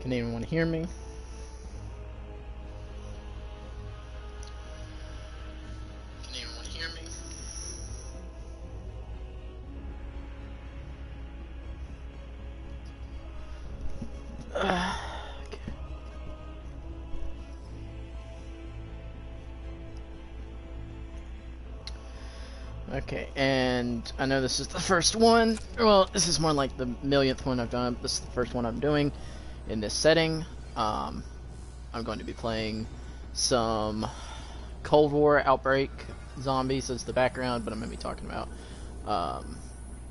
Can anyone hear me? Can anyone hear me? Okay, and I know this is the first one. Well, this is more like the millionth one I've done. This is the first one I'm doing in this setting. I'm going to be playing some Cold War Outbreak zombies as the background, but I'm going to be talking about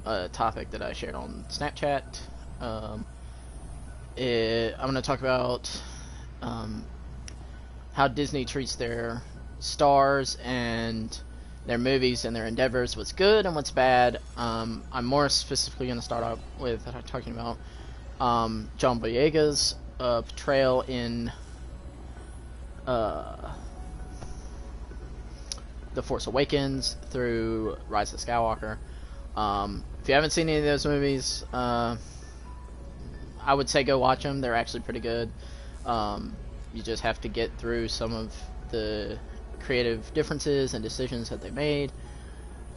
a topic that I shared on Snapchat. I'm going to talk about how Disney treats their stars and their movies and their endeavors, what's good and what's bad. I'm more specifically going to start off with talking about John Boyega's portrayal in The Force Awakens through Rise of Skywalker. If you haven't seen any of those movies, I would say go watch them. They're actually pretty good. You just have to get through some of the creative differences and decisions that they made.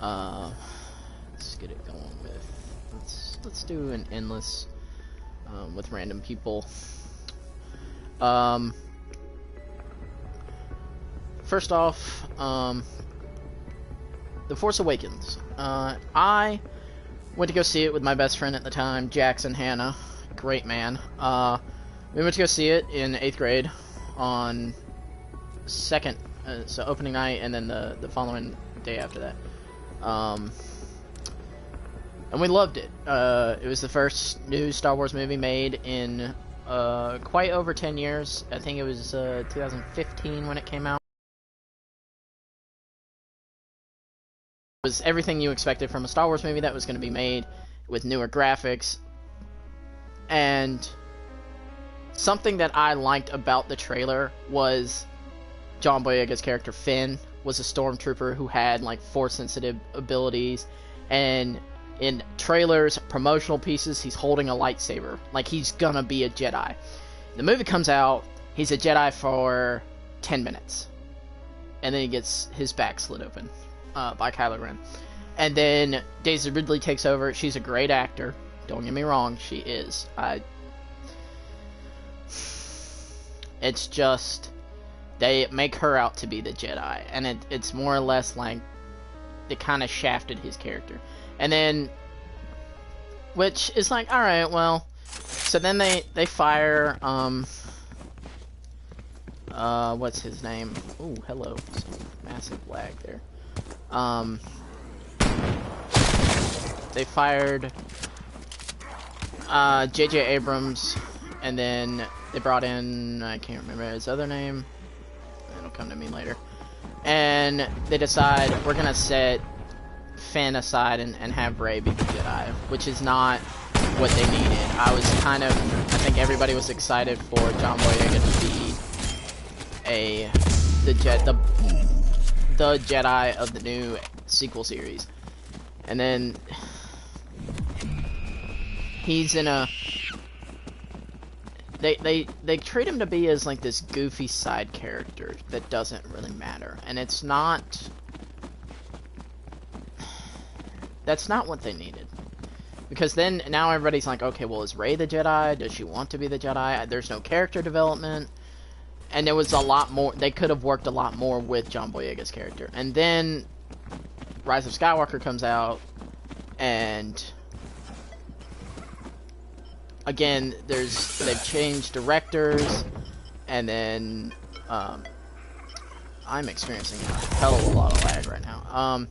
Let's get it going with let's do an endless with random people. First off, The Force Awakens. I went to go see it with my best friend at the time, Jackson Hanna. Great man. We went to go see it in 8th grade on so opening night, and then the following day after that. And we loved it. It was the first new Star Wars movie made in quite over 10 years. I think it was 2015 when it came out. It was everything you expected from a Star Wars movie that was going to be made with newer graphics. And something that I liked about the trailer was John Boyega's character Finn was a stormtrooper who had like force-sensitive abilities, and in trailers, promotional pieces, he's holding a lightsaber, like he's gonna be a Jedi. The movie comes out, he's a Jedi for 10 minutes, and then he gets his back slit open by Kylo Ren. And then Daisy Ridley takes over. She's a great actor, don't get me wrong, she is. It's just they make her out to be the Jedi, and it's more or less like they kind of shafted his character. And then, which is like, alright, well, so then they fire, what's his name? Ooh, hello. Some massive lag there. They fired, J.J. Abrams, and then they brought in, I can't remember his other name. It'll come to me later. And they decide, we're gonna set Finn aside and have Rey be the Jedi, which is not what they needed. I think everybody was excited for John Boyega to be the Jedi of the new sequel series. And then he's in a they treat him to be as like this goofy side character that doesn't really matter, and that's not what they needed. Because then now everybody's like, okay, well, is Rey the Jedi? Does she want to be the Jedi? There's no character development, and there was a lot more. They could have worked a lot more with John Boyega's character. And then Rise of Skywalker comes out, and again, they've changed directors, and then I'm experiencing a hell of a lot of lag right now.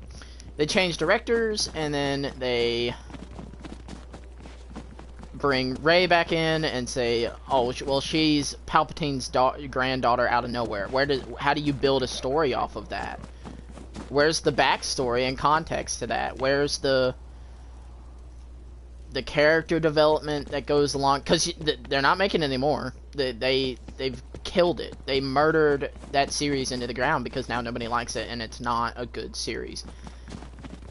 They changed directors, and then they bring Rey back in and say, oh, well, she's Palpatine's granddaughter out of nowhere. How do you build a story off of that? Where's the backstory and context to that? Where's the character development that goes along? Because they're not making it anymore. They've killed it. They murdered that series into the ground because now nobody likes it, and it's not a good series.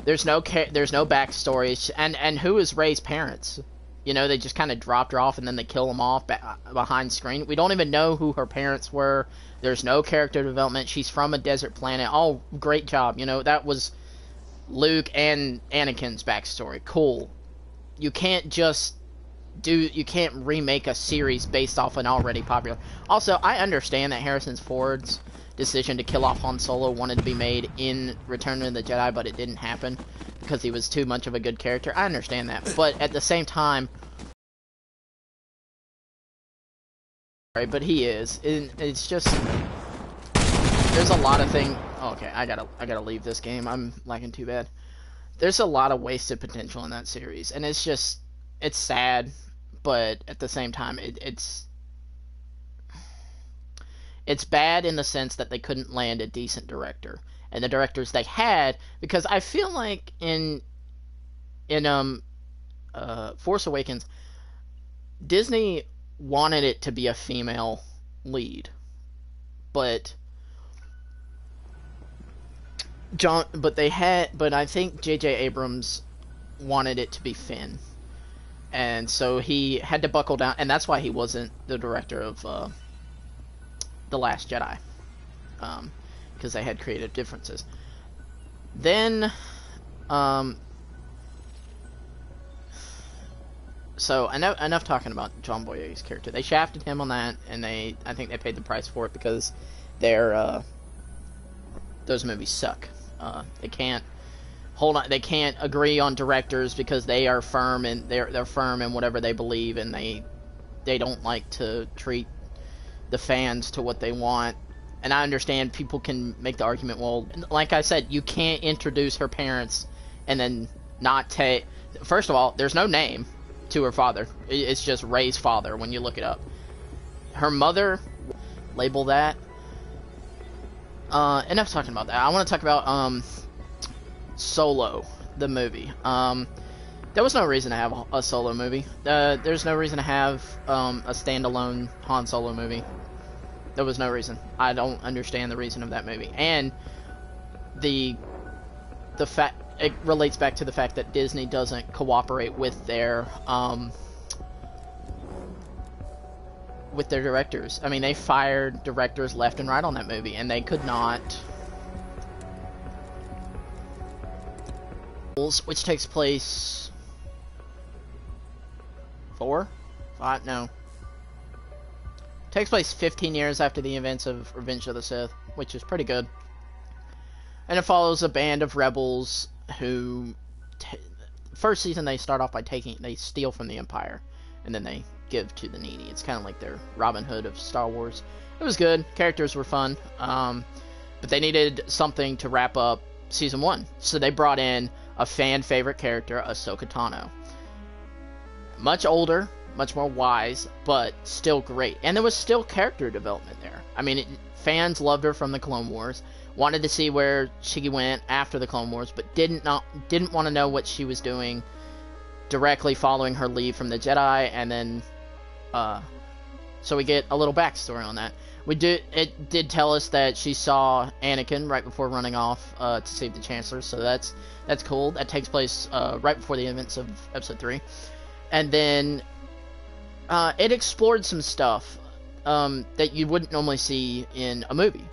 There's no backstory, and who is Rey's parents? You know, they just kind of dropped her off and then they kill them off behind screen. We don't even know who her parents were. There's no character development. She's from a desert planet. Oh, great job. You know, that was Luke and Anakin's backstory. Cool. You can't just you can't remake a series based off an already popular. Also, I understand that Harrison Ford's decision to kill off Han Solo wanted to be made in Return of the Jedi, but it didn't happen because he was too much of a good character. I understand that, but at the same time, right? But he is. It's just there's a lot of things. Oh, okay, I gotta leave this game. I'm lagging too bad. There's a lot of wasted potential in that series, and it's sad, but at the same time, it's bad in the sense that they couldn't land a decent director, and the directors they had, because I feel like in Force Awakens, Disney wanted it to be a female lead, but I think J.J. Abrams wanted it to be Finn, and so he had to buckle down, and that's why he wasn't the director of The Last Jedi, because they had creative differences. Then, so enough talking about John Boyega's character. They shafted him on that, and I think they paid the price for it because those movies suck. They can't they can't agree on directors because they are firm, and they're firm in whatever they believe, and they don't like to treat the fans to what they want. And I understand people can make the argument, well, like I said, you can't introduce her parents and then not take... First of all, there's no name to her father. It's just Rey's father when you look it up. Her mother, label that. Enough talking about that. I want to talk about Solo, the movie. There was no reason to have a Solo movie. There's no reason to have a standalone Han Solo movie. There was no reason. I don't understand the reason of that movie. And the fact, it relates back to the fact that Disney doesn't cooperate with their directors. I mean, they fired directors left and right on that movie, and they could not. Which takes place 4? 5? No. Takes place 15 years after the events of Revenge of the Sith, which is pretty good. And it follows a band of rebels who, first season they start off by they steal from the Empire, and then they give to the needy. It's kind of like their Robin Hood of Star Wars. It was good. Characters were fun. But they needed something to wrap up season 1. So they brought in a fan favorite character, Ahsoka Tano. Much older, much more wise, but still great. And there was still character development there. I mean, fans loved her from the Clone Wars, wanted to see where she went after the Clone Wars, but didn't want to know what she was doing directly following her leave from the Jedi. And then so we get a little backstory on that. It did tell us that she saw Anakin right before running off to save the Chancellor, so that's cool. That takes place right before the events of Episode 3. And then it explored some stuff that you wouldn't normally see in a movie.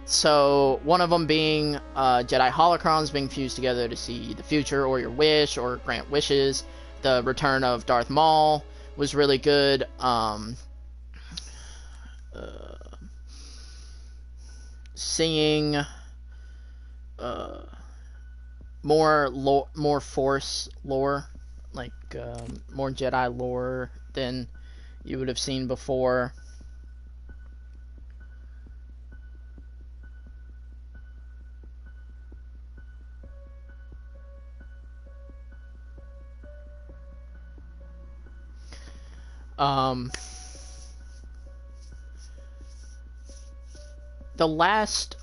So one of them being Jedi holocrons being fused together to see the future or your wish or grant wishes. The return of Darth Maul was really good. Seeing more Force lore, like more Jedi lore than you would have seen before. The last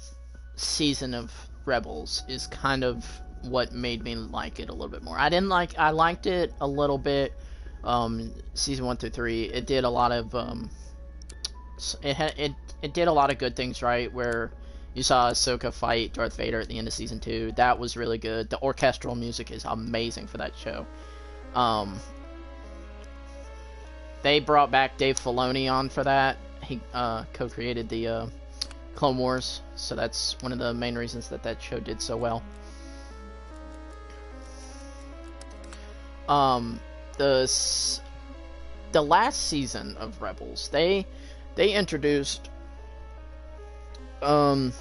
season of Rebels is kind of what made me like it a little bit more. I liked it a little bit. Season 1 through 3, it did a lot of it did a lot of good things, right? Where you saw Ahsoka fight Darth Vader at the end of season 2. That was really good. The orchestral music is amazing for that show. they brought back Dave Filoni on for that. He co-created the Clone Wars, so that's one of the main reasons that that show did so well. The last season of Rebels, they introduced a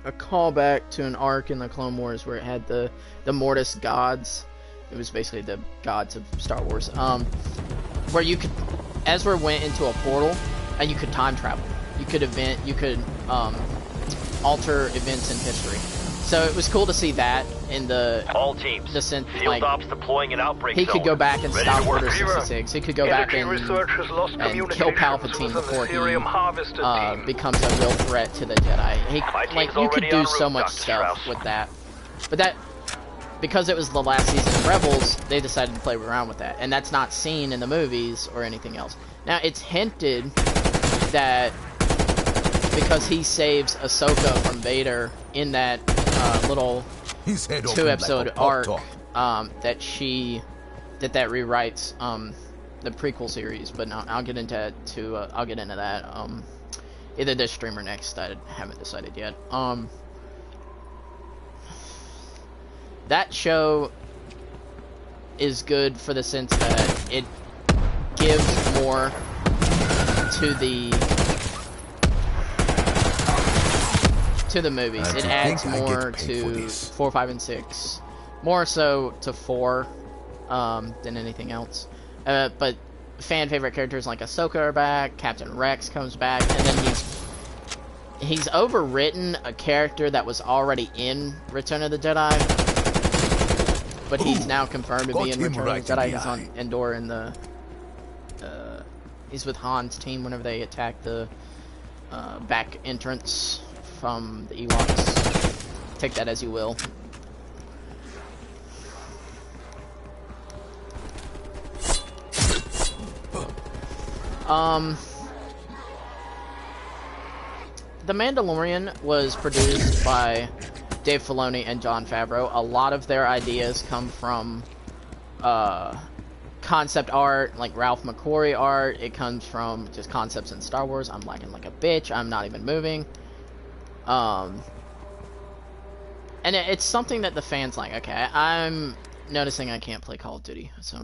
callback to an arc in the Clone Wars where it had the Mortis gods. It was basically the gods of Star Wars. Where you could, Ezra went into a portal and you could time travel. You could alter events in history. So it was cool to see that in the all teams. The sense, field like, ops deploying an outbreak he could go back and stop Order fever. 66. He could go back and kill Palpatine before he becomes a real threat to the Jedi. You could do so much stuff with that. But that, because it was the last season of Rebels, they decided to play around with that. And that's not seen in the movies or anything else. Now, it's hinted that because he saves Ahsoka from Vader in that little 2-episode arc, that that rewrites the prequel series. But no, I'll get into that either this stream or next. I haven't decided yet. That show is good for the sense that it gives more to the movies. It adds more to 4, 5, and 6. More so to 4 than anything else. But fan favorite characters like Ahsoka are back, Captain Rex comes back, and then he's overwritten a character that was already in Return of the Jedi. But he's now confirmed to be in Return of the Jedi. He's on Endor in the he's with Han's team whenever they attack the back entrance from the Ewoks. Take that as you will. The Mandalorian was produced by Dave Filoni and Jon Favreau. A lot of their ideas come from concept art, like Ralph McQuarrie art. It comes from just concepts in Star Wars. I'm lagging like a bitch. I'm not even moving. And it's something that the fans like. Okay, I'm noticing I can't play Call of Duty, so